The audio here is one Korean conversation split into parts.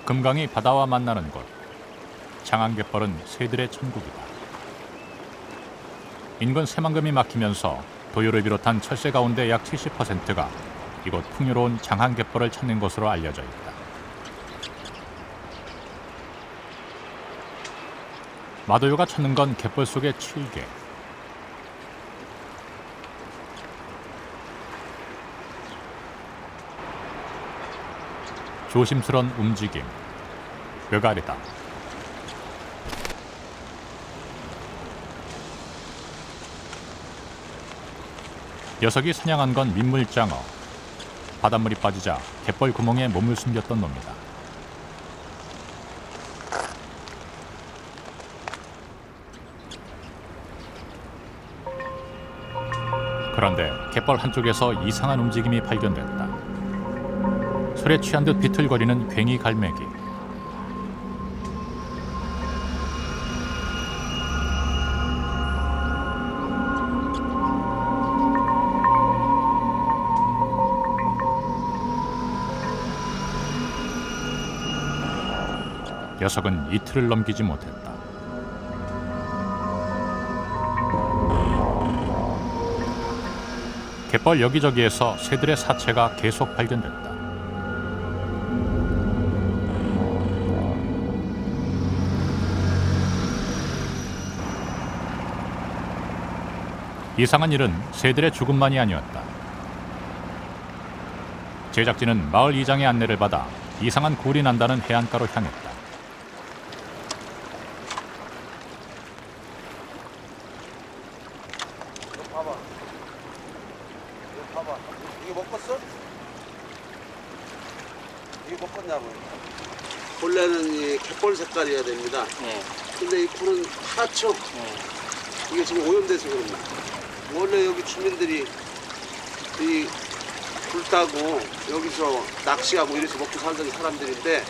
금강이 바다와 만나는 곳. 장안갯벌은 새들의 천국이다. 인근 새만금이 막히면서 도요를 비롯한 철새 가운데 약 70%가 이곳 풍요로운 장안갯벌을 찾는 것으로 알려져 있다. 마도요가 찾는 건 갯벌 속의 칠개. 조심스런 움직임, 뼈가리다. 녀석이 사냥한 건 민물장어. 바닷물이 빠지자 갯벌 구멍에 몸을 숨겼던 놈이다. 그런데 갯벌 한쪽에서 이상한 움직임이 발견됐다. 술에 취한 듯 비틀거리는 괭이 갈매기. 녀석은 이틀을 넘기지 못했다. 갯벌 여기저기에서 새들의 사체가 계속 발견됐다. 이상한 일은 새들의 죽음만이 아니었다. 제작진은 마을 이장의 안내를 받아 이상한 굴이 난다는 해안가로 향했다. 이거 봐봐. 이게 먹었어? 이게 먹었냐고. 원래는 이 갯벌 색깔이어야 됩니다. 네. 근데 이 굴은 파랗죠? 이게 지금 오염돼서 그럽니다. 원래 여기 주민들이 이 굴 따고 여기서 낚시하고 이래서 먹고 살던 사람들인데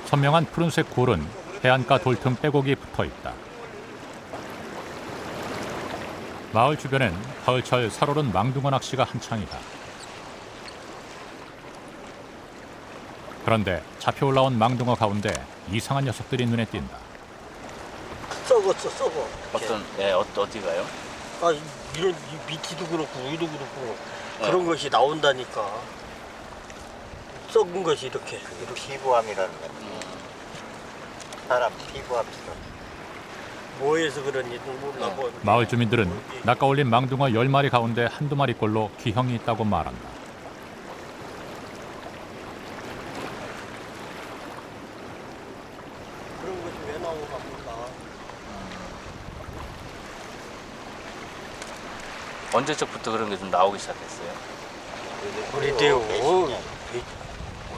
선명한 푸른색 굴은 해안가 돌틈 빼곡이 붙어있다. 마을 주변엔 가을철 살오른 망둥어 낚시가 한창이다. 그런데 잡혀 올라온 망둥어 가운데 이상한 녀석들이 눈에 띈다. 썩었어, 썩어. 어디가요? 아, 이런 이 밑이도 그렇고 위도 그렇고 그런 것이 나온다니까. 썩은 것이 이렇게. 피부암이라는 거. 사람 피부암처럼. 뭐해서 그런지도 몰라. 뭐. 마을 주민들은 낚아올린 망둥어 10마리 가운데 한두 마리꼴로 기형이 있다고 말한다. 그런 것이 왜 나오는가 몰라. 언제적부터 그런 게 좀 나오기 시작했어요? 오래돼요.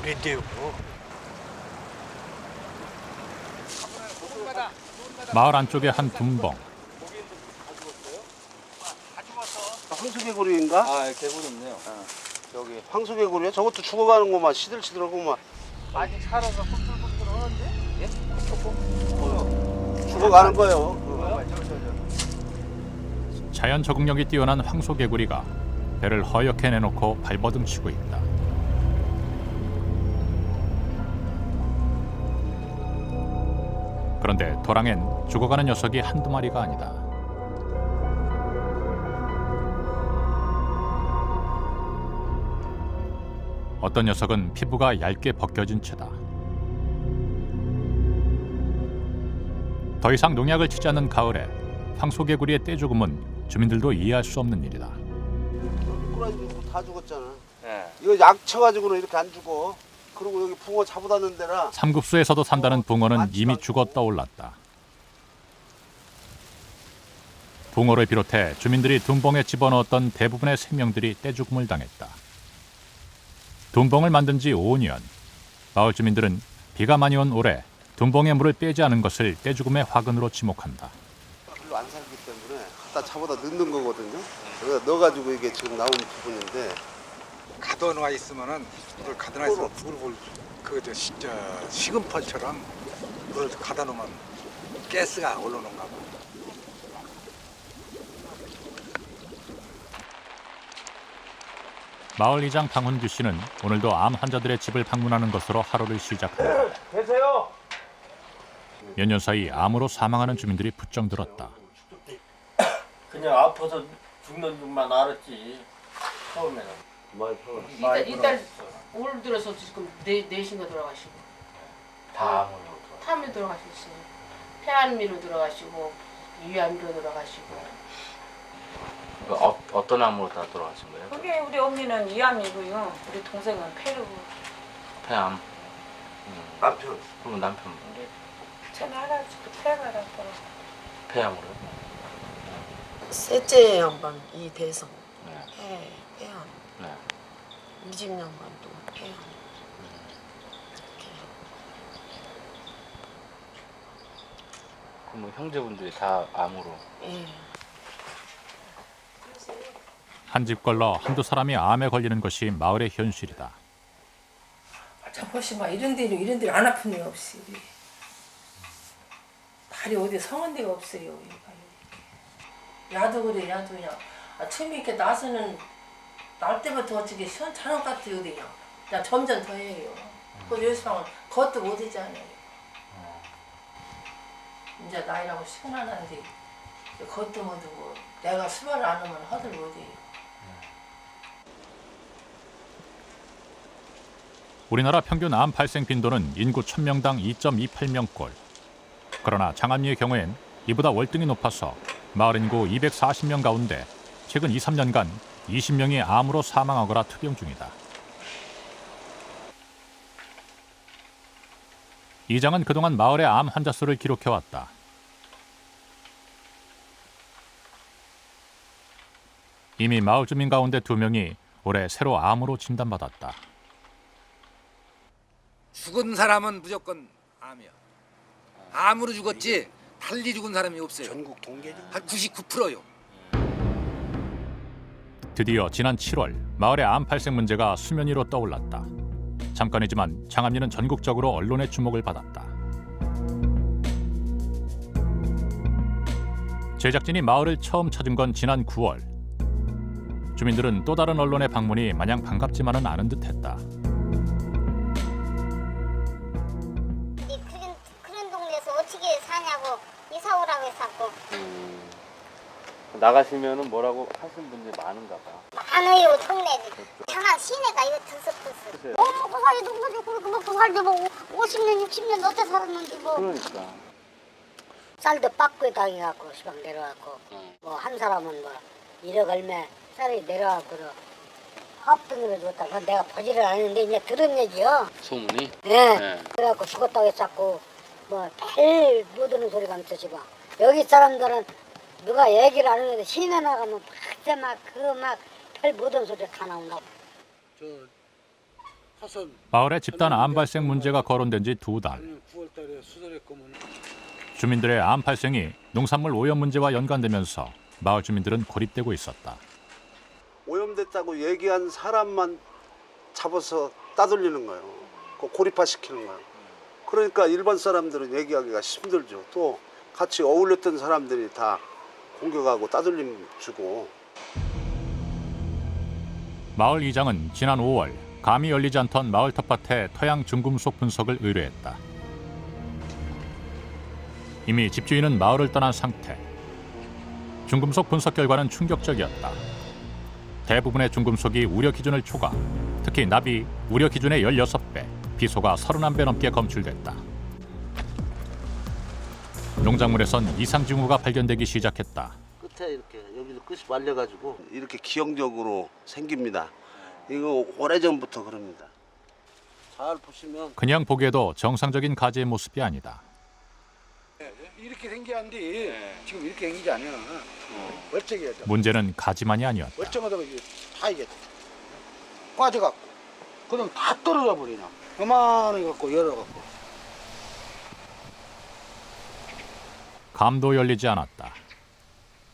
오래돼요. 마을 안쪽의 한 둔벙. 황소개구리인가? 아, 개구리 있네요. 여기 황소개구리야? 저것도 죽어가는 거만 시들시들하고만 아직 살아서 꿈틀꿈틀 하는데? 예? 죽어가는 거예요. 자연 적응력이 뛰어난 황소개구리가 배를 허옇게 내놓고 발버둥 치고 있다. 그런데 도랑엔 죽어가는 녀석이 한두 마리가 아니다. 어떤 녀석은 피부가 얇게 벗겨진 채다. 더 이상 농약을 치지 않는 가을에 황소개구리의 떼죽음은 주민들도 이해할 수 없는 일이다. 꼬라지고 다 죽었잖아. 네. 이거 약 쳐가지고는 이렇게 안 죽어. 그리고 여기 붕어 잡아다는 데라 삼급수에서도 산다는 붕어는 이미 죽어 떠올랐다. 붕어를 비롯해 주민들이 둔벙에 집어넣었던 대부분의 생명들이 떼죽음을 당했다. 둔벙을 만든 지 5년. 마을 주민들은 비가 많이 온 올해 둔벙의 물을 빼지 않은 것을 떼죽음의 화근으로 지목한다. 별로 안 살기 때문에 갖다 잡아다 넣는 거거든요. 그래서 넣어가지고 이게 지금 나온 부분인데 가둬놔 있으면은 그걸 가둬놔 있으면 물을 그 시금펄처럼 물을 가다 놓으면 가스가 올라오는가 봐. 마을 이장 방훈규 씨는 오늘도 암 환자들의 집을 방문하는 것으로 하루를 시작한다. 계세요? 몇 년 사이 암으로 사망하는 주민들이 부쩍 늘었다. 그냥 아파서 죽는 줄만 알았지. 처음에는. 이달 올 들어서 지금 넷인가 돌아가시고 다 암으로. 탐이 돌아가셨어요. 폐암으로 돌아가시고 위암으로 돌아가시고. 어떤 암으로 다 돌아가신 거예요? 그게 우리 언니는 이암이고요. 우리 동생은 폐로. 폐암. 남편. 그럼 남편 우리 쟤는 할아버지도 폐가 났더라고. 폐암으로요? 셋째 양반 이대성 네. 폐암 네. 이집 양반도 폐암 그럼 뭐 형제분들이 다 암으로. 예. 한 집 걸러 한두 사람이 암에 걸리는 것이 마을의 현실이다. 저 보시면 이런 데는 안 아픈 데 없이 발이 어디 성한 데가 없어요. 야도 그래 야도 그냥 아침에 이렇게 나서는 날 때부터 어떻게 시원찮은 것 같아요. 그냥 점점 더 해요. 그 요즘은 그것도 못 하잖아요. 이제 나이라고 시원하는데 그것도 못하고 내가 수발을 안 하면 허들 못해요. 우리나라 평균 암 발생 빈도는 인구 1000명당 2.28명꼴. 그러나 장암리의 경우엔 이보다 월등히 높아서 마을 인구 240명 가운데 최근 2, 3년간 20명이 암으로 사망하거나 투병 중이다. 이장은 그동안 마을의 암 환자 수를 기록해왔다. 이미 마을 주민 가운데 2명이 올해 새로 암으로 진단받았다. 죽은 사람은 무조건 암이야. 암으로 죽었지 달리 죽은 사람이 없어요. 전국 통계죠. 한 99%요. 드디어 지난 7월 마을의 암 발생 문제가 수면 위로 떠올랐다. 잠깐이지만 장암리는 전국적으로 언론의 주목을 받았다. 제작진이 마을을 처음 찾은 건 지난 9월. 주민들은 또 다른 언론의 방문이 마냥 반갑지만은 않은 듯했다. 그런 동네에서 어떻게 사냐고 이사 오라고 했었고. 나가시면은 뭐라고 하시는 분들이 많은가 봐. 많아요 동네에. 장안 시내가 이거 들썩들썩. 그 사이 누구지 그 살도 뭐 50년 60년 어때 살았는지 뭐. 그러니까. 쌀도 빠꾸에 당해갖고 시방 내려갖고 뭐 한 사람은 뭐 1억 얼마 쌀이 내려갖고 합병으로 죽었다. 그건 내가 보지를 않았는데 이제 들은 얘기요. 소문이? 예. 네. 그래갖고 죽었다고 했었고 뭐 별 못 오는 소리가 하면서 지금 여기 사람들은 누가 얘기를 안 하는데 시내 나가면 별 못 오는 소리가 다 나온다고. 마을에 집단 암 발생 문제가 거론된 지 2달. 주민들의 암 발생이 농산물 오염 문제와 연관되면서 마을 주민들은 고립되고 있었다. 오염됐다고 얘기한 사람만 잡아서 따돌리는 거예요. 고립화시키는 거예요. 그러니까 일반 사람들은 얘기하기가 힘들죠. 또 같이 어울렸던 사람들이 다 공격하고 따돌림 주고. 마을 이장은 지난 5월 감이 열리지 않던 마을 텃밭에 토양 중금속 분석을 의뢰했다. 이미 집주인은 마을을 떠난 상태. 중금속 분석 결과는 충격적이었다. 대부분의 중금속이 우려 기준을 초과, 특히 납이 우려 기준의 16배, 비소가 31배 넘게 검출됐다. 농작물에선 이상 징후가 발견되기 시작했다. 끝에 이렇게 여기서 끝이 말려가지고 이렇게 기형적으로 생깁니다. 이거 오래전부터 그럽니다. 잘 보시면 그냥 보기에도 정상적인 가지의 모습이 아니다. 이렇게 생겼는데 지금 이렇게 생기지 않아. 멀쩡해야 돼. 문제는 가지만이 아니었다. 멀쩡하다가 이게 다 이게 빠져갖고 그럼 다 떨어져 버리냐. 요만해갖고 열어갖고. 감도 열리지 않았다.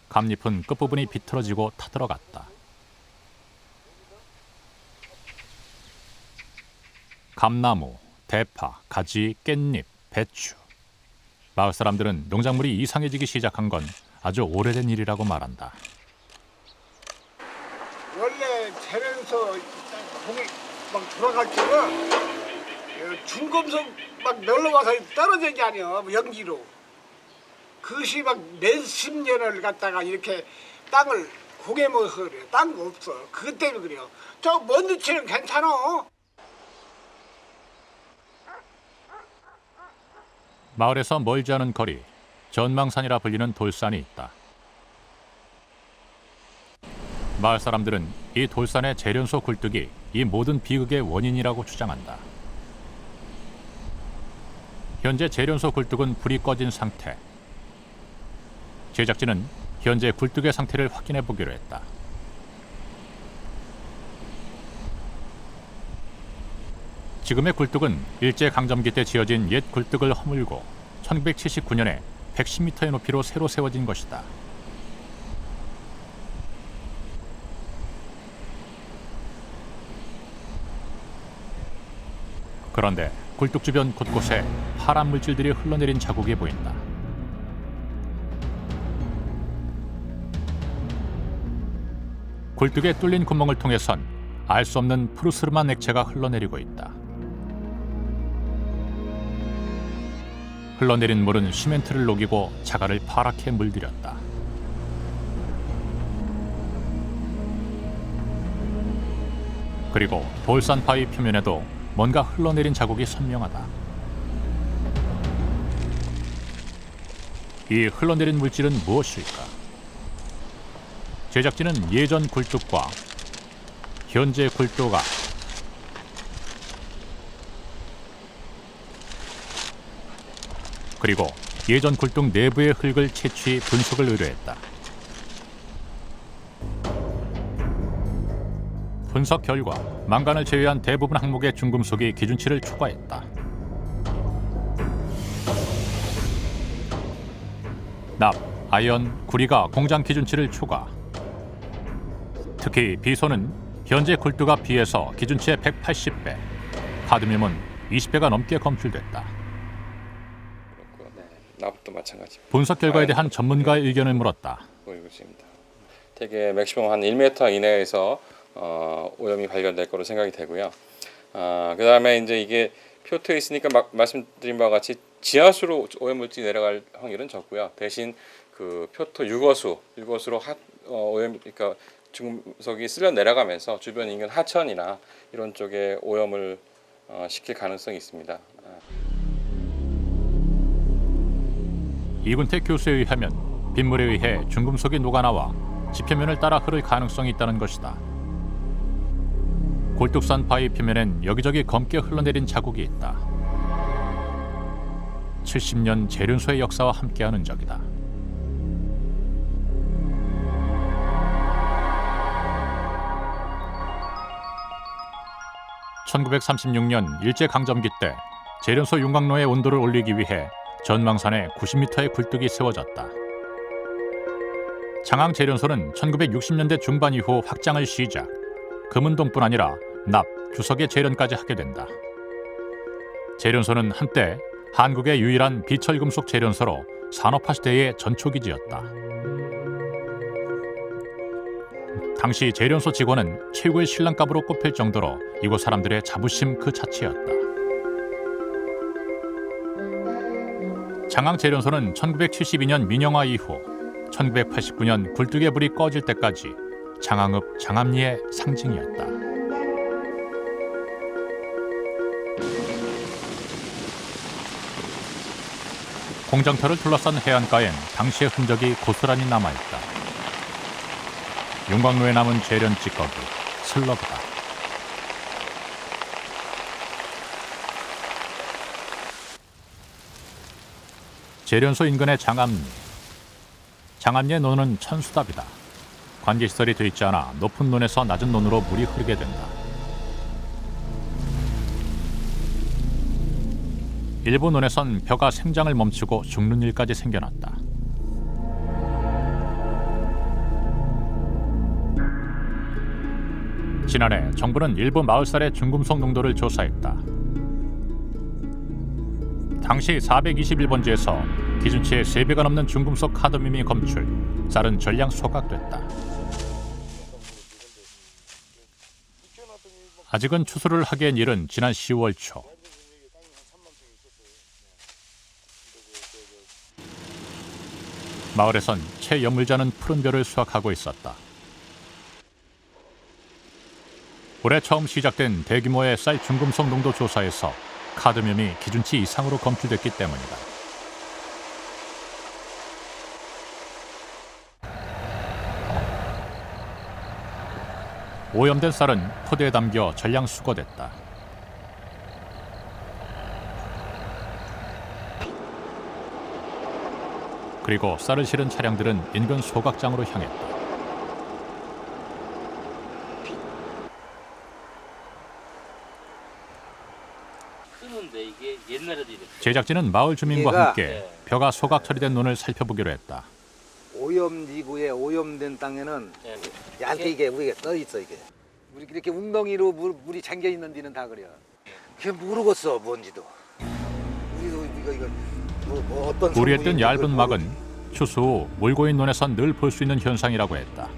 감잎은 끝부분이 비틀어지고 타들어갔다. 감나무, 대파, 가지, 깻잎, 배추. 마을 사람들은 농작물이 이상해지기 시작한 건 아주 오래된 일이라고 말한다. 원래 배에서 공이 막 돌아갈 때는 중금속 막 놀러와서 떨어진 게 아니야, 연기로. 그것이 막 몇십 년을 갖다가 이렇게 땅을 고개 먹어서 그래요. 딴 거 없어. 그것 때문에 그래요. 저 먼지치는 괜찮아. 마을에서 멀지 않은 거리, 전망산이라 불리는 돌산이 있다. 마을 사람들은 이 돌산의 재련소 굴뚝이 이 모든 비극의 원인이라고 주장한다. 현재 재련소 굴뚝은 불이 꺼진 상태. 제작진은 현재 굴뚝의 상태를 확인해 보기로 했다. 지금의 굴뚝은 일제강점기 때 지어진 옛 굴뚝을 허물고 1979년에 110m의 높이로 새로 세워진 것이다. 그런데 굴뚝 주변 곳곳에 파란 물질들이 흘러내린 자국이 보인다. 굴뚝에 뚫린 구멍을 통해선 알 수 없는 푸르스름한 액체가 흘러내리고 있다. 흘러내린 물은 시멘트를 녹이고 자갈을 파랗게 물들였다. 그리고 돌산 바위 표면에도 뭔가 흘러내린 자국이 선명하다. 이 흘러내린 물질은 무엇일까? 제작진은 예전 굴뚝과 현재 굴뚝과 그리고 예전 굴뚝 내부의 흙을 채취 분석을 의뢰했다. 분석 결과 망간을 제외한 대부분 항목의 중금속이 기준치를 초과했다. 납, 아연, 구리가 공장 기준치를 초과. 특히 비소는 현재 굴뚝과 비해서 기준치의 180배, 카드뮴은 20배가 넘게 검출됐다. 납도 마찬가지. 분석 결과에 대한 전문가의 의견을 물었다. 보이고 있습니다. 대개 맥시멈 한 1m 이내에서 오염이 발견될 거로 생각이 되고요. 그다음에 이제 이게 표트에 있으니까 말씀드린 바와 같이 지하수로 오염물질이 내려갈 확률은 적고요. 대신 그 표트 유거수로 오염, 그러니까 중금속이 쓸려 내려가면서 주변 인근 하천이나 이런 쪽에 오염을 시킬 가능성이 있습니다. 이군택 교수에 의하면 빗물에 의해 중금속이 녹아나와 지표면을 따라 흐를 가능성이 있다는 것이다. 굴뚝산 바위 표면엔 여기저기 검게 흘러내린 자국이 있다. 70년 재련소의 역사와 함께하는 적이다. (1936년) 일제강점기 때 재련소 용광로의 온도를 올리기 위해 전망산에 90m의 굴뚝이 세워졌다. 장항 재련소는 1960년대 중반 이후 확장을 시작. 금은동뿐 아니라 납, 주석의 재련까지 하게 된다. 재련소는 한때 한국의 유일한 비철금속 재련소로 산업화 시대의 전초기지였다. 당시 재련소 직원은 최고의 신랑감으로 꼽힐 정도로 이곳 사람들의 자부심 그 자체였다. 장항 재련소는 1972년 민영화 이후 1989년 굴뚝의 불이 꺼질 때까지 장항읍 장암리의 상징이었다. 공장터를 둘러싼 해안가엔 당시의 흔적이 고스란히 남아있다. 용광로에 남은 재련 찌꺼기, 슬러그다. 재련소 인근의 장암리. 장암리의 논은 천수답이다. 관계시설이 돼 있지 않아 높은 논에서 낮은 논으로 물이 흐르게 된다. 일부 논에선 벼가 생장을 멈추고 죽는 일까지 생겨났다. 지난해 정부는 일부 마을살의 중금속 농도를 조사했다. 당시 421번지에서 기준치의 3배가 넘는 중금속 카드뮴이 검출, 쌀은 전량 소각됐다. 아직은 추수를 하기엔 이른 지난 10월 초. 마을에선 채 여물지 않은 푸른벼를 수확하고 있었다. 올해 처음 시작된 대규모의 쌀 중금속 농도 조사에서 카드뮴이 기준치 이상으로 검출됐기 때문이다. 오염된 쌀은 포대에 담겨 전량 수거됐다. 그리고 쌀을 실은 차량들은 인근 소각장으로 향했다. 쓰는데 이게 옛날에도 이랬어요. 제작진은 마을 주민과 얘가- 함께 벼가 소각 처리된 논을 살펴보기로 했다. 오염 지구에 오염된 땅에는 네. 얇게 이게 우리가 떠 있어 이게. 우리 이렇게 웅덩이로 물이 잠겨 있는 데는 다 그래요. 그게 모르겠어 뭔지도. 우리도 이거 뭐 어떤 우리에 뜬 성분인지 얇은 그걸 막은 추수 후 몰고인 논에선 늘 볼 수 있는 현상이라고 했다.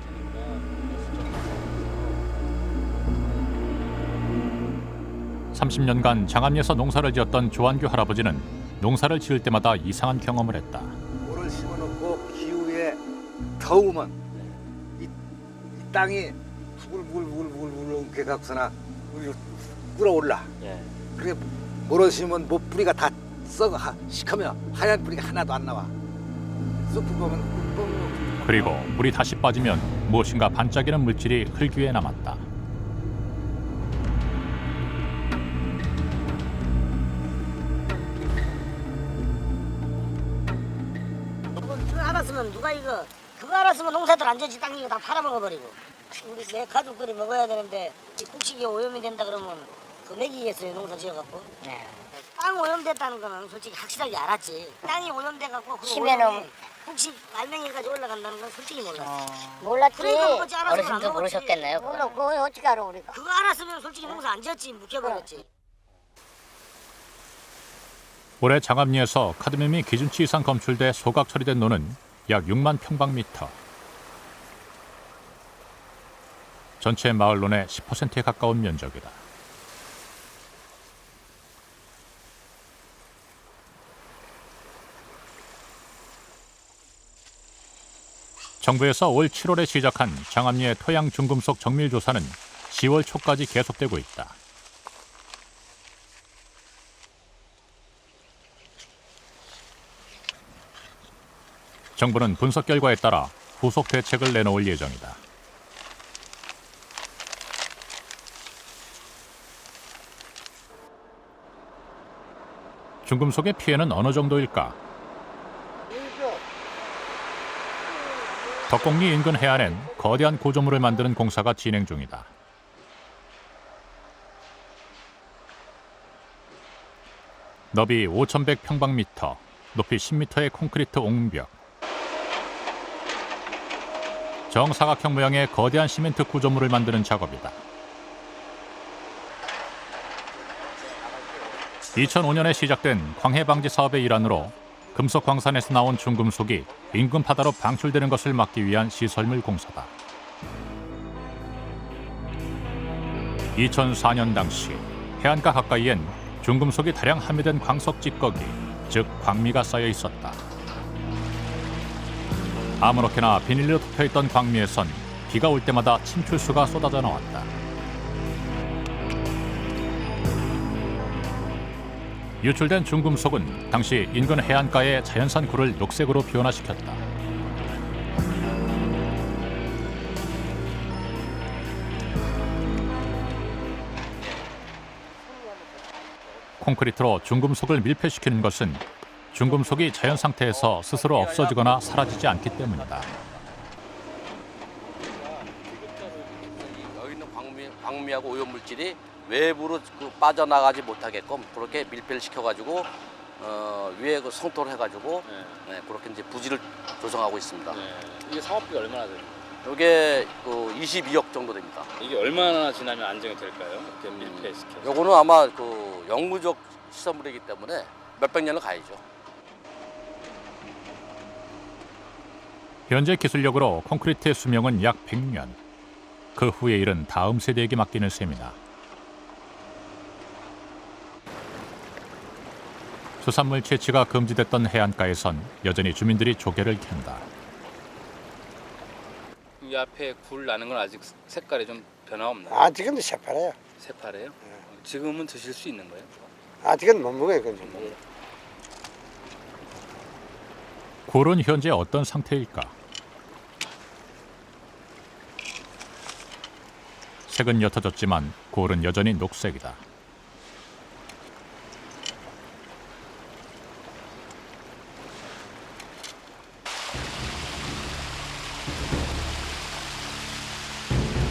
(30년간) 장암리에서 농사를 지었던 조한규 할아버지는 농사를 지을 때마다 이상한 경험을 했다. 모를 심어놓고 기후에 더우면 이 땅이 부글부글부글부글 이렇게 갖고서나 끓어올라. 예. 그래 모를 심으면 뭐 뿌리가 다 썩어 시커며 하얀 뿌리가 하나도 안 나와. 쑥 보면 그리고 물이 다시 빠지면 무엇인가 반짝이는 물질이 흙 위에 남았다. 그거 알았으면 누가 이거 그거 알았으면 농사들 안 되지. 땅 이거 다 팔아먹어버리고. 우리 내 가족들이 먹어야 되는데 이 곡식이 오염이 된다 그러면 그 먹이겠어요 농사 지어갖고. 네. 땅 오염됐다는 거는 솔직히 확실하게 알았지. 땅이 오염돼갖고 그 심해놓은 곡식 알맹이까지 올라간다는 건 솔직히 몰랐어. 몰랐지. 그러니까 먹었지 알았으면 안 어르신도 먹었지. 모르셨겠네요. 몰라, 그거 어떻게 알아 우리가. 그거 알았으면 솔직히 농사 안 지었지. 묵혀버렸지. 올해 장암리에서 카드뮴이 기준치 이상 검출돼 소각 처리된 논은 약 6만 평방미터. 전체 마을 논의 10%에 가까운 면적이다. 정부에서 올 7월에 시작한 장암리의 토양 중금속 정밀 조사는 10월 초까지 계속되고 있다. 정부는 분석 결과에 따라 후속 대책을 내놓을 예정이다. 중금속의 피해는 어느 정도일까? 덕곡리 인근 해안엔 거대한 구조물을 만드는 공사가 진행 중이다. 너비 5,100평방미터, 높이 10m의 콘크리트 옹벽. 정사각형 모양의 거대한 시멘트 구조물을 만드는 작업이다. 2005년에 시작된 광해 방지 사업의 일환으로 금속 광산에서 나온 중금속이 인근 바다로 방출되는 것을 막기 위한 시설물 공사다. 2004년 당시 해안가 가까이엔 중금속이 다량 함유된 광석 찌꺼기, 즉 광미가 쌓여 있었다. 아무렇게나 비닐로 덮여있던 광미에선 비가 올 때마다 침출수가 쏟아져 나왔다. 유출된 중금속은 당시 인근 해안가의 자연산 굴을 녹색으로 변화시켰다. 콘크리트로 중금속을 밀폐시키는 것은 중금속이 자연 상태에서 스스로 없어지거나 사라지지 않기 때문이다. 여기 있는 광미하고 오염 물질이 외부로 빠져나가지 못하게끔 그렇게 밀폐를 시켜가지고 위에 그 성토를 해가지고 네, 그렇게 이제 부지를 조성하고 있습니다. 이게 사업비가 얼마나 돼요? 이게 그 22억 정도 됩니다. 이게 얼마나 지나면 안정이 될까요? 이렇게 밀폐시켜서. 요거는 아마 그 영구적 시설물이기 때문에 몇백 년을 가야죠. 현재 기술력으로 콘크리트의 수명은 약 100년. 그 후의 일은 다음 세대에게 맡기는 셈이다. 수산물 채취가 금지됐던 해안가에선 여전히 주민들이 조개를 캔다. 이 앞에 굴 나는 건 아직 색깔이 좀 변화 없나요? 아직은 새파래요. 새파래요? 지금은 드실 수 있는 거예요? 아직은 못 먹어요. 그건 좀. 굴은 현재 어떤 상태일까? 색은 옅어졌지만 굴은 여전히 녹색이다.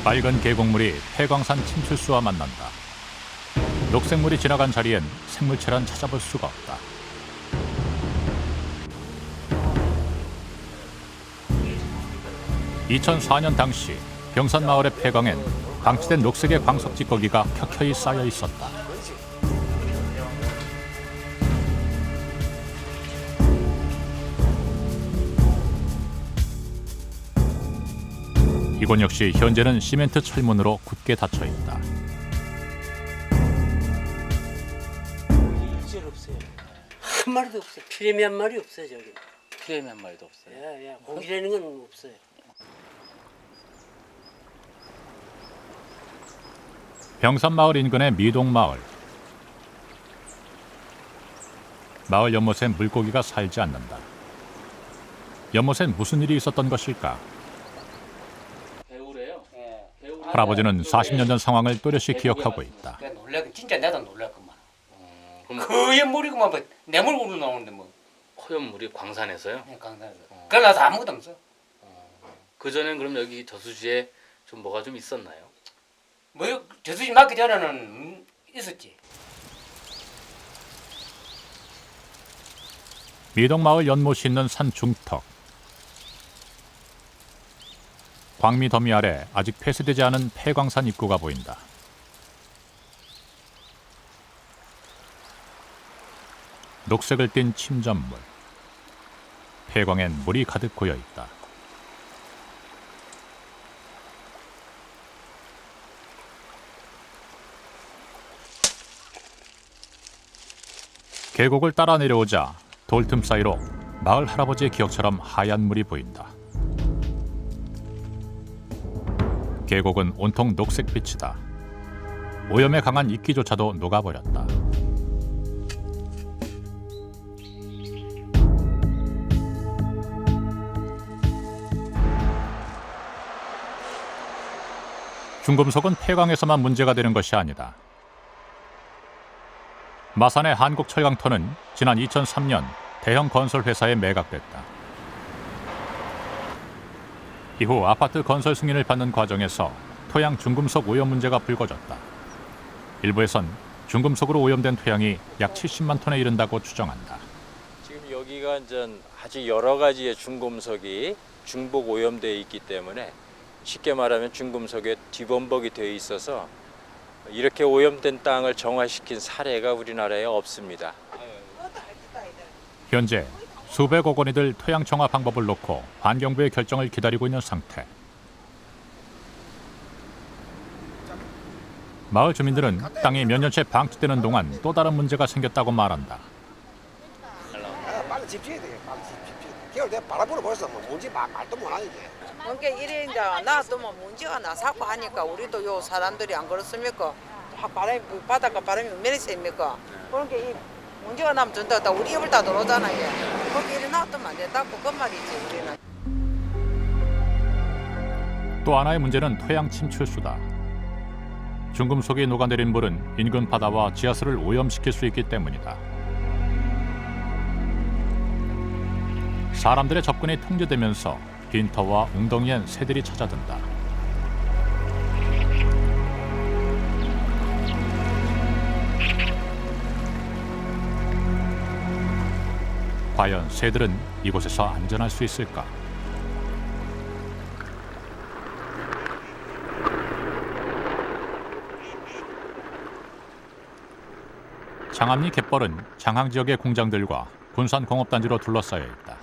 빨간 계곡물이 폐광산 침출수와 만난다. 녹색물이 지나간 자리엔 생물체란 찾아볼 수가 없다. (2004년) 당시 병산마을의 폐광엔 방치된 녹색의 광석 찌꺼기가 켜켜이 쌓여 있었다. 이곳 역시 현재는 시멘트 철문으로 굳게 닫혀 있다. 일절 없어요. 한 마리도 없어요. 피레미 한 마리 없어요 저기. 피레미 한 마리도 없어요. 예, 고기라는 건 없어요. 병산마을 인근의 미동마을. 마을 연못엔 물고기가 살지 않는다. 연못엔 무슨 일이 있었던 것일까? 배우래요? 할아버지는 40년 전 상황을 또렷이 기억하고 있다. 놀래고 진짜 나도 놀랐구만. 거의 물이구만 뭐 내물으로 나오는데 뭐. 허연물이 광산에서요? 네, 강산에서. 그래 나도 아무것도 없어. 그 전엔 그럼 여기 저수지에 좀 뭐가 좀 있었나요? 뭐 저수지 맞기 전에는 있었지. 미동마을 연못이 있는 산 중턱. 광미 더미 아래 아직 폐쇄되지 않은 폐광산 입구가 보인다. 녹색을 띤 침전물. 폐광엔 물이 가득 고여 있다. 계곡을 따라 내려오자 돌틈 사이로 마을 할아버지의 기억처럼 하얀 물이 보인다. 계곡은 온통 녹색빛이다. 오염에 강한 이끼조차도 녹아버렸다. 중금속은 폐광에서만 문제가 되는 것이 아니다. 마산의 한국철강터는 지난 2003년 대형 건설회사에 매각됐다. 이후 아파트 건설 승인을 받는 과정에서 토양 중금속 오염 문제가 불거졌다. 일부에선 중금속으로 오염된 토양이 약 70만 톤에 이른다고 추정한다. 지금 여기가 이제 아주 여러 가지의 중금속이 중복 오염되어 있기 때문에 쉽게 말하면 중금속에 뒤범벅이 되어 있어서 이렇게 오염된 땅을 정화시킨 사례가 우리나라에 없습니다. 현재 수백억 원이 들 토양 정화 방법을 놓고 환경부의 결정을 기다리고 있는 상태. 마을 주민들은 땅이 몇 년째 방치되는 동안 또 다른 문제가 생겼다고 말한다. 빨리 집중해야 돼. 빨리 집중. 겨울 내가 바라보러 벌써 뭐 뭔지 말도 못하지. 그러니까 이래 이제 놔두면 문제가 나사고 하니까 우리도 요 사람들이 안 그렇습니까? 바람이 바닷가 바람이 얼마나 셉니까? 그러니까 이 문제가 나면 전다 우리 입을 다 들어오잖아요. 거기 이래 놔두면 안 된다고 그 말이지 우리는. 또 하나의 문제는 토양 침출수다. 중금속이 녹아내린 물은 인근 바다와 지하수를 오염시킬 수 있기 때문이다. 사람들의 접근이 통제되면서 빈터와 웅덩이엔 새들이 찾아든다. 과연 새들은 이곳에서 안전할 수 있을까? 장암리 갯벌은 장항 지역의 공장들과 군산 공업단지로 둘러싸여 있다.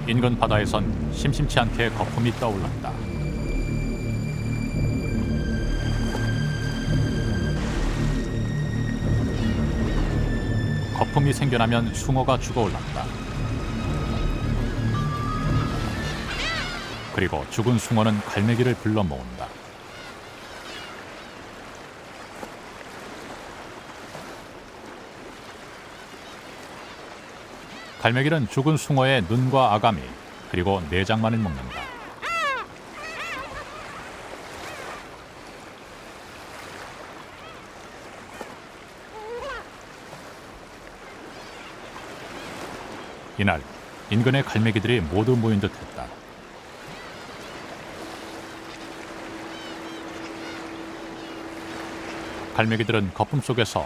인근 바다에선 심심치 않게 거품이 떠올랐다. 거품이 생겨나면 숭어가 죽어올랐다. 그리고 죽은 숭어는 갈매기를 불러 모은다. 갈매기는 죽은 숭어의 눈과 아가미 그리고 내장만을 먹는다. 이날 인근의 갈매기들이 모두 모인 듯했다. 갈매기들은 거품 속에서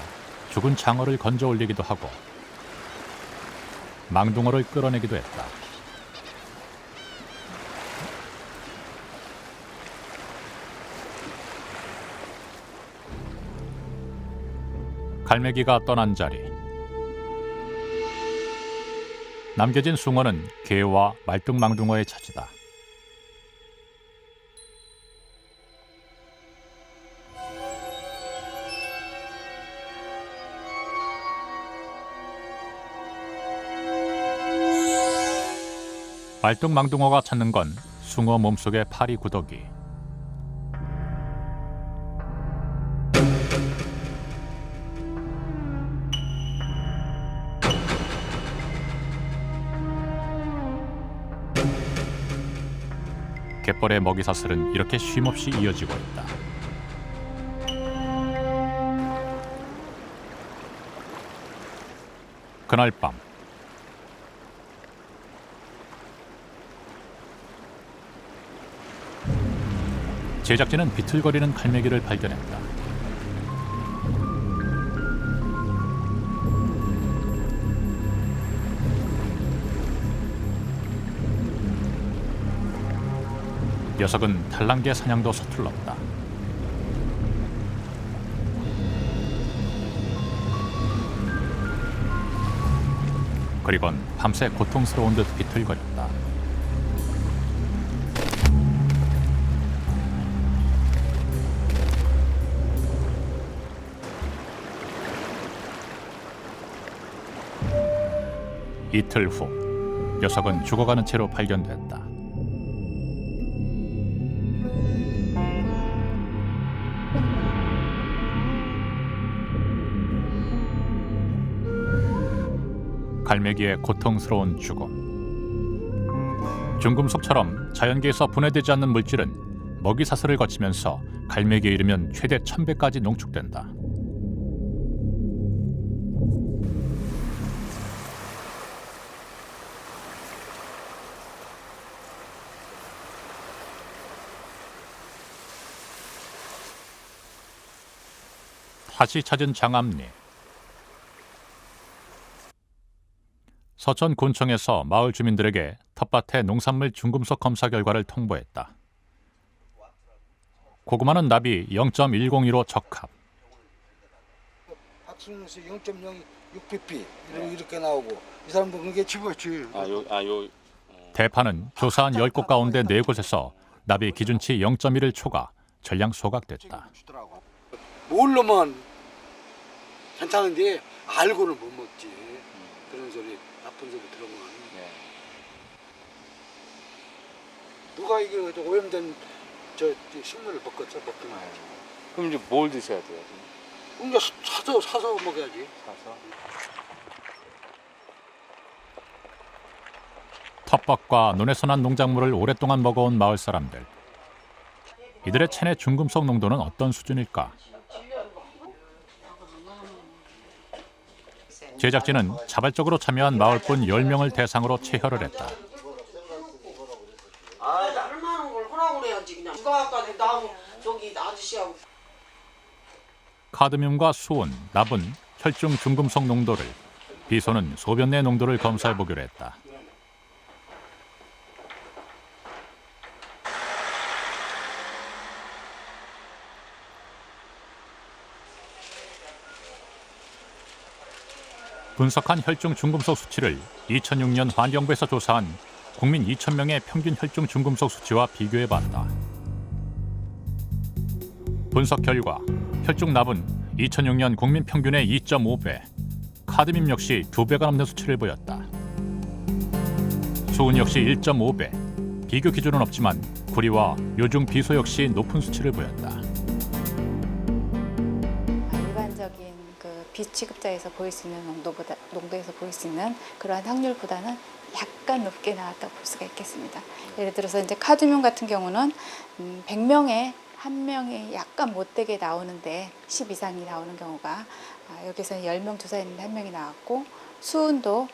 죽은 장어를 건져 올리기도 하고 망둥어를 끌어내기도 했다. 갈매기가 떠난 자리. 남겨진 숭어는 개와 말뚝망둥어의 차지다. 말뚝망둥어가 찾는 건 숭어 몸속의 파리 구더기. 갯벌의 먹이 사슬은 이렇게 쉼없이 이어지고 있다. 그날 밤 제작진은 비틀거리는 갈매기를 발견했다. 녀석은 달랑개 사냥도 서툴렀다. 그리곤 밤새 고통스러운 듯 비틀거렸다. 이틀 후 녀석은 죽어가는 채로 발견됐다. 갈매기의 고통스러운 죽음. 중금속처럼 자연계에서 분해되지 않는 물질은 먹이 사슬을 거치면서 갈매기에 이르면 최대 1000배까지 농축된다. 다시 찾은 장암리. 서천 곤청에서 마을 주민들에게 텃밭의 농산물 중금속 검사 결과를 통보했다. 고구마는 납이 0.102로 적합. 박순수 0.06pp 이렇게 나오고 이 사람도 그게 집었지. 대파는 조사한 10곳 가운데 4곳에서 납이 기준치 0.1을 초과, 전량 소각됐다. 모르면 괜찮은데 알고는 못 먹지. 그런 소리, 나쁜 소리 들으면. 누가 이게 오염된 저 식물을 먹겠어? 먹긴 하지. 그럼 이제 뭘 드셔야 돼요? 이제 사서 먹어야지. 사서? 텃밭과 논에서 난 농작물을 오랫동안 먹어온 마을 사람들. 이들의 체내 중금속 농도는 어떤 수준일까? 제작진은 자발적으로 참여한 마을분 10명을 대상으로 체혈을 했다. 얼마나 걸 하라고 그래야지 그냥. 누가 아까 나하고 저기 아저씨하고. 카드뮴과 수은, 납은 혈중 중금속 농도를, 비소는 소변 내 농도를 검사해 보기로 했다. 분석한 혈중 중금속 수치를 2006년 환경부에서 조사한 국민 2,000명의 평균 혈중 중금속 수치와 비교해봤다. 분석 결과 혈중 납은 2006년 국민 평균의 2.5배, 카드뮴 역시 2배가 넘는 수치를 보였다. 수은 역시 1.5배. 비교 기준은 없지만 구리와 요중 비소 역시 높은 수치를 보였다. 일반적인 그 비취급자에서 보일 수 있는 농도에서 보일 수 있는 그러한 확률보다는 약간 높게 나왔다고 볼 수가 있겠습니다. 예를 들어서 이제 카드뮴 같은 경우는 100명에 한 명이 약간 못되게 나오는데 10 이상이 나오는 경우가 여기서 10명 조사했는데 한 명이 나왔고, 수은도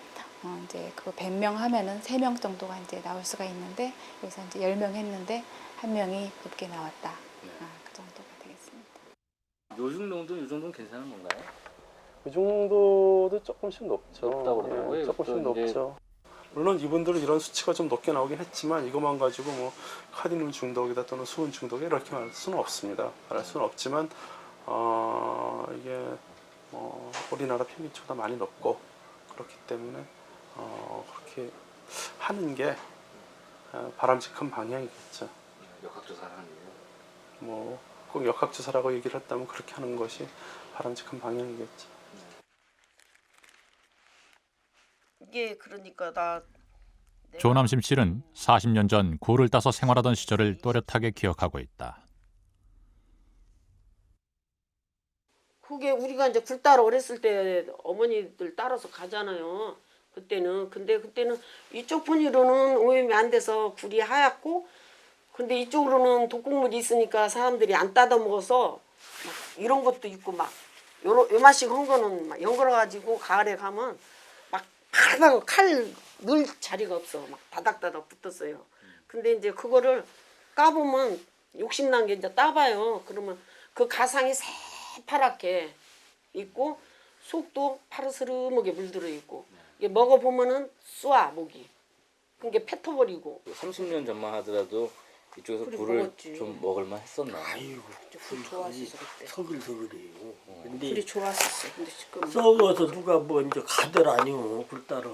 이제 그 100명 하면은 3명 정도가 이제 나올 수가 있는데 여기서 이제 10명 했는데 한 명이 높게 나왔다. 그 정도가 되겠습니다. 요중 농도 이 정도는 괜찮은 건가요? 이 정도도 조금씩 높죠. 높다고 그러더라고요. 조금씩 또 이제 높죠. 물론 이분들은 이런 수치가 좀 높게 나오긴 했지만 이것만 가지고 뭐 카드뮴 중독이다 또는 수은 중독이 이렇게 말할 수는 없습니다. 말할 수는 없지만 이게 우리나라 평균치보다 많이 높고 그렇기 때문에 그렇게 하는 게 바람직한 방향이겠죠. 역학조사를 하는 뭐 꼭 역학조사라고 얘기를 했다면 그렇게 하는 것이 바람직한 방향이겠죠. 이게 그러니까 나 조남심 씨는 40년 전 굴을 따서 생활하던 시절을 또렷하게 기억하고 있다. 그게 우리가 이제 굴 따러 어렸을 때 어머니들 따라서 가잖아요. 근데 그때는 이쪽 분위로는 오염이 안 돼서 굴이 하얗고, 근데 이쪽으로는 독극물이 있으니까 사람들이 안 따다 먹어서 막 이런 것도 있고 막 요만씩 한 거는 막 연걸어 가지고 가을에 가면 막 칼 넣을 자리가 없어. 막 다닥다닥 붙었어요. 근데 이제 그거를 까보면 욕심난 게 이제 따봐요. 그러면 그 가상이 새파랗게 있고 속도 파르스름하게 물들어 있고, 이게 먹어보면은 쏘아 목이. 그게 뱉어버리고. 30년 전만 하더라도 이쪽에서 그래, 굴을 먹었지. 좀 먹을만 했었나요? 아이고, 굴 좋아하시죠 그때. 서글서글해요. 근데 굴이 좋았었어. 근데 지금 썩어서 누가 뭐 이제 가들 아니오 굴 따라.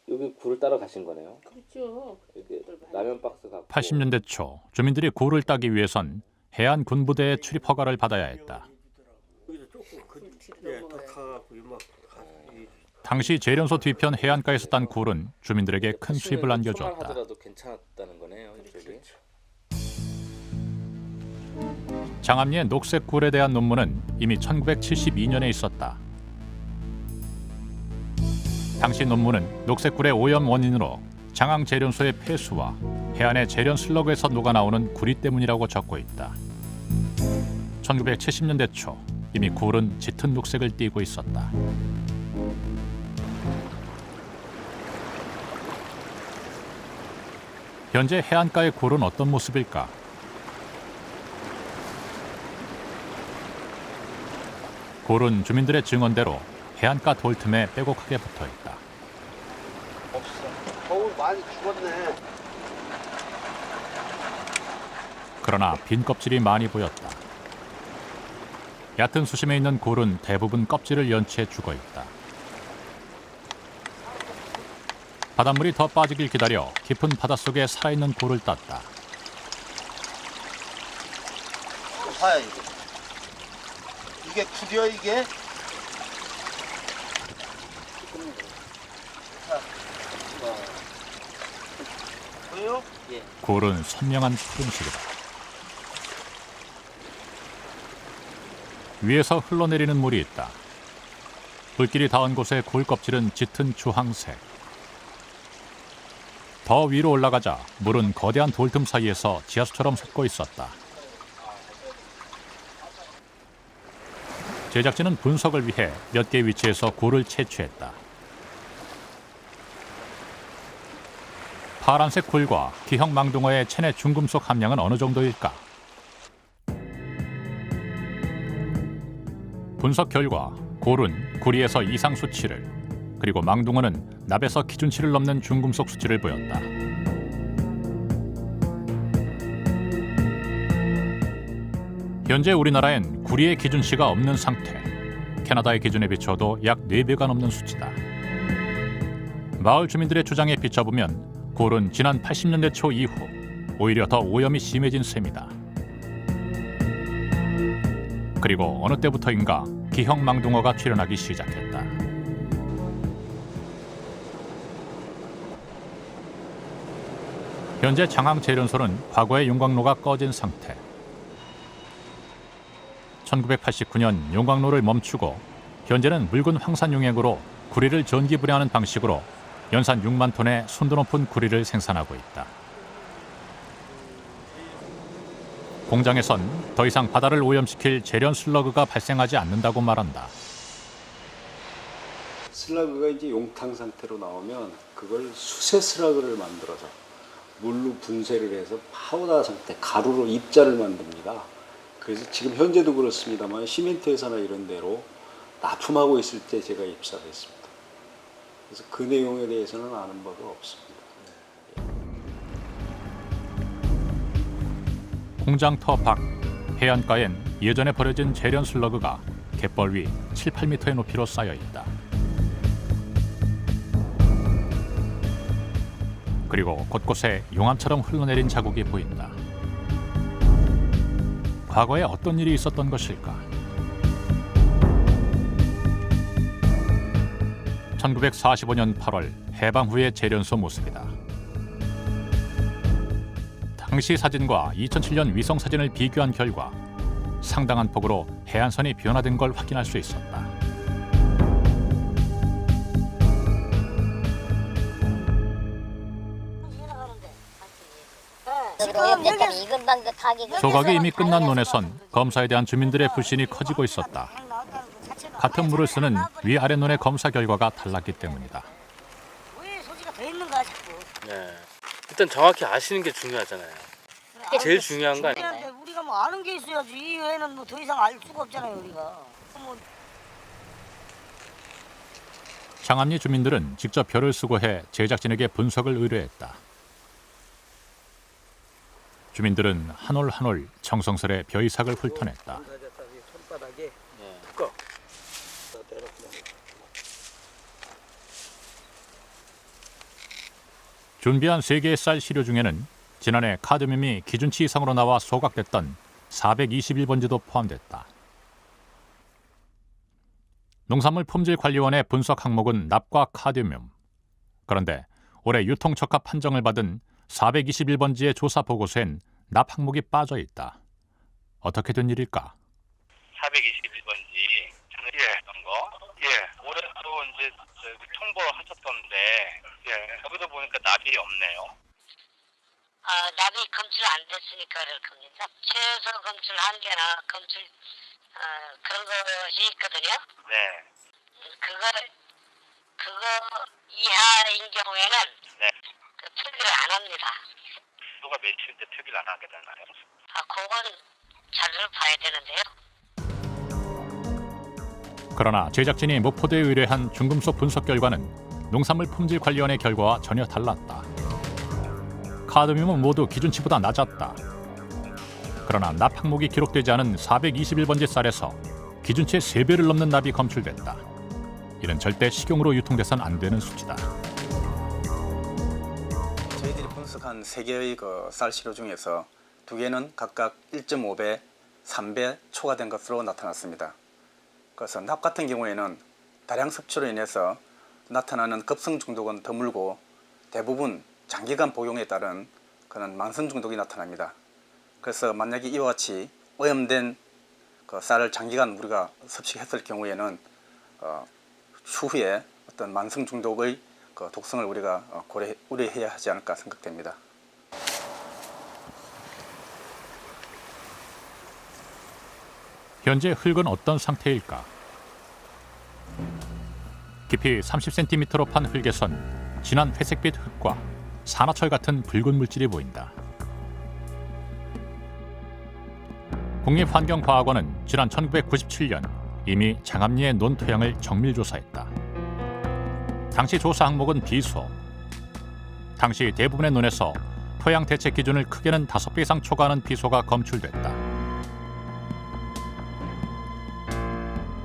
여기 굴을 따러 가신 거네요? 그렇죠. 여기 라면 박스 갖고 80년대 초 주민들이 굴을 따기 위해선 해안 군부대의 출입 허가를 받아야 했다. 더 가갖고 막 당시 재련소 뒤편 해안가에서 딴 굴은 주민들에게 큰 수입을 안겨주었다. 하더라도 괜찮았다는 거네요, 이쪽이. 장암리의 녹색 굴에 대한 논문은 이미 1972년에 있었다. 당시 논문은 녹색 굴의 오염 원인으로 장항 재련소의 폐수와 해안의 재련 슬러그에서 녹아나오는 구리 때문이라고 적고 있다. 1970년대 초 이미 굴은 짙은 녹색을 띠고 있었다. 현재 해안가의 굴은 어떤 모습일까? 굴은 주민들의 증언대로 해안가 돌틈에 빼곡하게 붙어있다. 없어. 거울 많이 죽었네. 그러나 빈 껍질이 많이 보였다. 얕은 수심에 있는 굴은 대부분 껍질을 연치해 죽어있다. 바닷물이 더 빠지길 기다려 깊은 바닷속에 살아있는 굴을 땄다. 봐야 이게 굴이야 이게? 보여요? 예. 굴은 선명한 푸른색이다. 위에서 흘러내리는 물이 있다. 불길이 닿은 곳의 굴 껍질은 짙은 주황색. 더 위로 올라가자 물은 거대한 돌틈 사이에서 지하수처럼 솟고 있었다. 제작진은 분석을 위해 몇 개 위치에서 굴을 채취했다. 파란색 굴과 기형 망둥어의 체내 중금속 함량은 어느 정도일까? 분석 결과 굴은 구리에서 이상 수치를, 그리고 망둥어는 납에서 기준치를 넘는 중금속 수치를 보였다. 현재 우리나라엔 구리의 기준치가 없는 상태. 캐나다의 기준에 비춰도 약 4배가 넘는 수치다. 마을 주민들의 주장에 비춰보면 굴은 지난 80년대 초 이후 오히려 더 오염이 심해진 셈이다. 그리고 어느 때부터인가 기형망둥어가 출현하기 시작했다. 현재 장항제련소는 과거의 용광로가 꺼진 상태. 1989년 용광로를 멈추고 현재는 묽은 황산 용액으로 구리를 전기 분해하는 방식으로 연산 6만 톤의 순도 높은 구리를 생산하고 있다. 공장에선 더 이상 바다를 오염시킬 재련 슬러그가 발생하지 않는다고 말한다. 슬러그가 이제 용탕 상태로 나오면 그걸 수세 슬러그를 만들어서 물로 분쇄를 해서 파우더 상태, 가루로 입자를 만듭니다. 그래서 지금 현재도 그렇습니다만 시멘트 회사나 이런 데로 납품하고 있을 때 제가 입사를 했습니다. 그래서 그 내용에 대해서는 아는 바가 없습니다. 공장 터 밖 해안가엔 예전에 버려진 재련 슬러그가 갯벌 위 7, 8m의 높이로 쌓여 있다. 그리고 곳곳에 용암처럼 흘러내린 자국이 보인다. 과거에 어떤 일이 있었던 것일까? 1945년 8월 해방 후의 재련소 모습이다. 당시 사진과 2007년 위성 사진을 비교한 결과 상당한 폭으로 해안선이 변화된 걸 확인할 수 있었다. 조각이 이미 끝난 논에선 검사에 대한 주민들의 불신이 커지고 있었다. 같은 물을 쓰는 위아래 논의 검사 결과가 달랐기 때문이다. 왜 소지가 더 있는 거야 자꾸. 네. 일단 정확히 아시는 게 중요하잖아요. 제일 중요한 거 아니에요? 우리가 뭐 아는 게 있어야지. 이 외에는 뭐 더 이상 알 수가 없잖아요 우리가. 뭐 장암리 주민들은 직접 벼를 쓰고 해 제작진에게 분석을 의뢰했다. 주민들은 한 올 한 올 정성스레 벼이삭을 훑어냈다. 준비한 3개의 쌀 시료 중에는 지난해 카드뮴이 기준치 이상으로 나와 소각됐던 421번지도 포함됐다. 농산물품질관리원의 분석 항목은 납과 카드뮴. 그런데 올해 유통적합 판정을 받은 421번지의 조사 보고서엔 납 항목이 빠져 있다. 어떻게 된 일일까? 421번지 작년에 했던 거. 예, 올해도 이제 통보하셨던데, 예, 여기도 보니까 납이 없네요. 납이 검출 안 됐으니까 그럴 겁니다. 최소 검출 한 개나 검출 그런 것이 있거든요. 네. 그거 이하인 경우에는 네. 투기를 안 합니다. 누가 며칠 때 투기를 안 하게 되나요? 그건 자료를 봐야 되는데요. 그러나 제작진이 목포대에 의뢰한 중금속 분석 결과는 농산물품질관리원의 결과와 전혀 달랐다. 카드뮴은 모두 기준치보다 낮았다. 그러나 납 항목이 기록되지 않은 421번지 쌀에서 기준치의 3배를 넘는 납이 검출됐다. 이는 절대 식용으로 유통돼선 안 되는 수치다. 저희들이 분석한 3개의 쌀 시료 중에서 2개는 각각 1.5배, 3배 초과된 것으로 나타났습니다. 그래서 납 같은 경우에는 다량 섭취로 인해서 나타나는 급성 중독은 드물고 대부분 장기간 복용에 따른 그런 만성 중독이 나타납니다. 그래서 만약에 이와 같이 오염된 쌀을 장기간 우리가 섭취했을 경우에는 추후에 어떤 만성 중독의 독성을 우리가 우려해야 하지 않을까 생각됩니다. 현재 흙은 어떤 상태일까? 깊이 30cm로 판 흙에선 진한 회색빛 흙과 산화철 같은 붉은 물질이 보인다. 국립환경과학원은 지난 1997년 이미 장암리의 논 토양을 정밀 조사했다. 당시 조사 항목은 비소. 당시 대부분의 논에서 토양 대책 기준을 크게는 5배 이상 초과하는 비소가 검출됐다.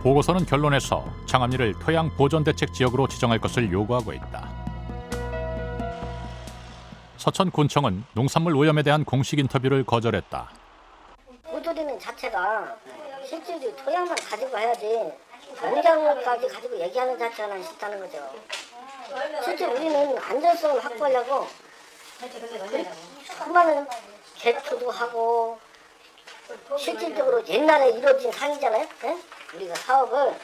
보고서는 결론에서 장암리를 토양 보존 대책 지역으로 지정할 것을 요구하고 있다. 서천군청은 농산물 오염에 대한 공식 인터뷰를 거절했다. 우두리는 자체가 실질적으로 토양만 가지고 해야지 농작물까지 가지고 얘기하는 자체는 싫다는 거죠. 실제 우리는 안전성을 확보하려고 수많은 개토도 하고 실질적으로 옛날에 이루어진 상이잖아요. 네? 우리가 사업을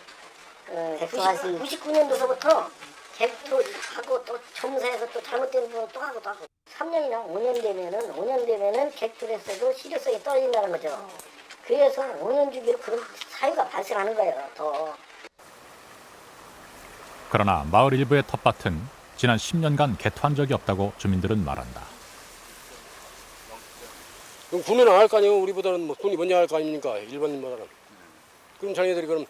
99년도서부터 객토하고 또 점사해서 또 잘못된 부분 또 하고 3년이나 5년 되면은 객토했어도 실효성이 떨어진다는 거죠. 그래서 5년 주기로 그런 사유가 발생하는 거예요. 더. 그러나 마을 일부의 텃밭은 지난 10년간 개토한 적이 없다고 주민들은 말한다. 그럼 군은 안 할 거 아니에요. 우리보다는 뭐 군이 먼저 할 거 아닙니까? 일반인보다는. 그럼 자기네들이 그럼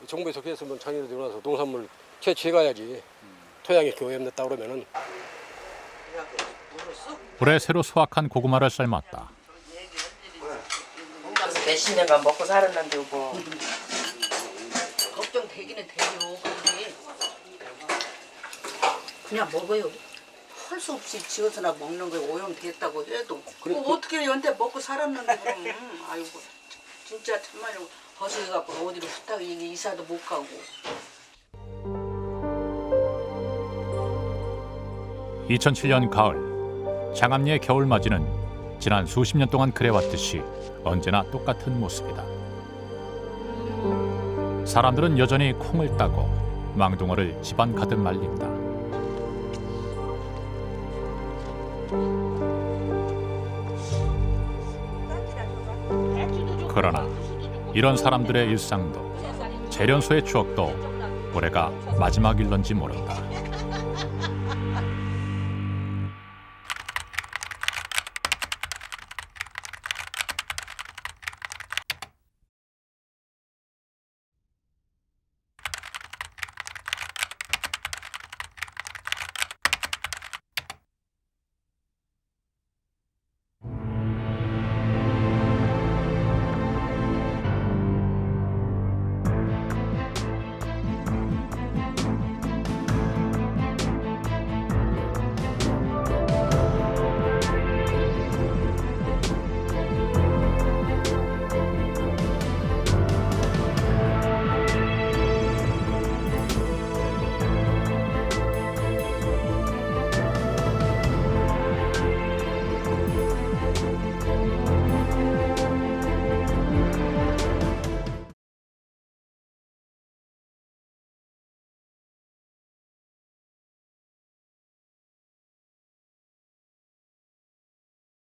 정부에서 그래서 뭐 자기네들이 와서 농산물 채취해가야지. 토양이 오염됐다 그러면은. 올해 새로 수확한 고구마를 삶았다. 몇십 년간 먹고 살았는데 뭐. 걱정되기는 돼요. 그냥 먹어요. 할 수 없이 지어서나 먹는 거에 오염됐다고 해도 그래, 뭐 어떻게 연대 먹고 살았는데 그럼 아이고 진짜 참말로 허수해갖고 어디로 후딱 이사도 못 가고. 2007년 가을 장암리의 겨울맞이는 지난 수십 년 동안 그래왔듯이 언제나 똑같은 모습이다. 사람들은 여전히 콩을 따고 망둥어를 집안 가득 말린다. 그러나 이런 사람들의 일상도 재련소의 추억도 올해가 마지막 일런지 모른다.